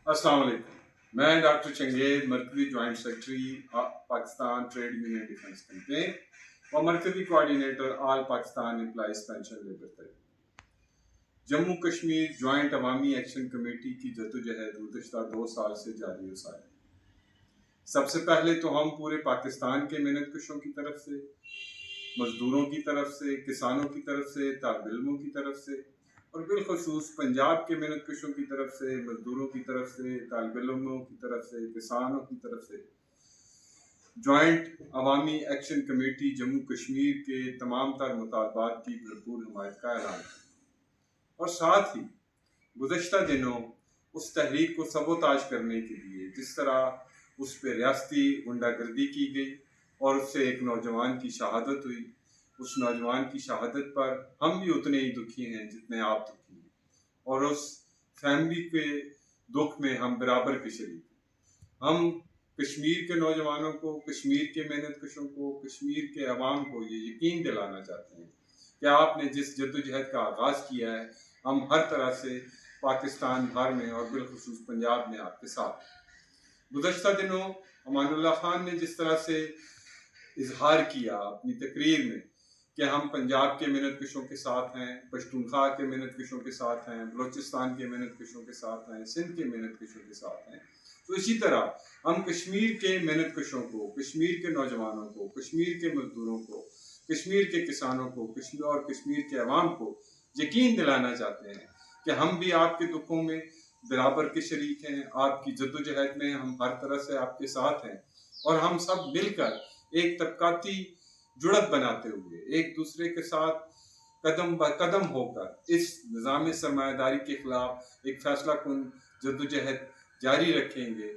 السلام علیکم، میں ڈاکٹر چنگیز مرکزی joint secretary Pakistan trade union defence campaign اور مرکزی coordinator all Pakistan employees pension labour Tehreek Jammu Kashmir joint Awami action committee کی جدوجہد گزشتہ 2 سال سے جاری و ساری۔ سب سے پہلے تو ہم پورے پاکستان کے محنت کشوں کی طرف سے، مزدوروں کی طرف سے، کسانوں کی طرف سے، طالب علموں کی طرف سے اور بالخصوص پنجاب کے محنت کشوں کی طرف سے، مزدوروں کی طرف سے، طالب علموں کی طرف سے، کسانوں کی طرف سے joint Awami action committee Jammu Kashmir کے تمام تر مطالبات کی بھرپور حمایت کا اعلان ہے اور ساتھ ہی گزشتہ دنوں اس تحریک کو سبوتاژ کرنے کے لیے جس طرح اس پہ ریاستی غنڈہ گردی کی گئی اور اس سے ایک نوجوان کی شہادت ہوئی، اس نوجوان کی شہادت پر ہم بھی اتنے ہی دکھی ہیں جتنے آپ دکھی ہیں اور اس فیملی کے دکھ میں ہم برابر کے شریک ہیں۔ ہم کشمیر کے نوجوانوں کو، کشمیر کے محنت کشوں کو، کشمیر کے عوام کو یہ یقین دلانا چاہتے ہیں کہ آپ نے جس جدوجہد کا آغاز کیا ہے، ہم ہر طرح سے پاکستان بھر میں اور بالخصوص پنجاب میں آپ کے ساتھ۔ گزشتہ دنوں امان اللہ خان نے جس طرح سے اظہار کیا اپنی تقریر میں کہ ہم پنجاب کے محنت کشوں کے ساتھ ہیں، پشتونخوا کے محنت کشوں کے ساتھ ہیں، بلوچستان کے محنت کشوں کے ساتھ ہیں، سندھ کے محنت کشوں کے ساتھ ہیں، تو اسی طرح ہم کشمیر کے محنت کشوں کو، کشمیر کے نوجوانوں کو، کشمیر کے مزدوروں کو، کشمیر کے کسانوں کو اور کشمیر کے عوام کو یقین دلانا چاہتے ہیں کہ ہم بھی آپ کے دکھوں میں برابر کے شریک ہیں، آپ کی جدوجہد میں ہم ہر طرح سے آپ کے ساتھ ہیں اور ہم سب مل کر ایک طبقاتی جڑت بناتے ہوئے ایک دوسرے کے ساتھ قدم بہ قدم ہو کر اس نظام سرمایہ داری کے خلاف ایک فیصلہ کن جدوجہد جاری رکھیں گے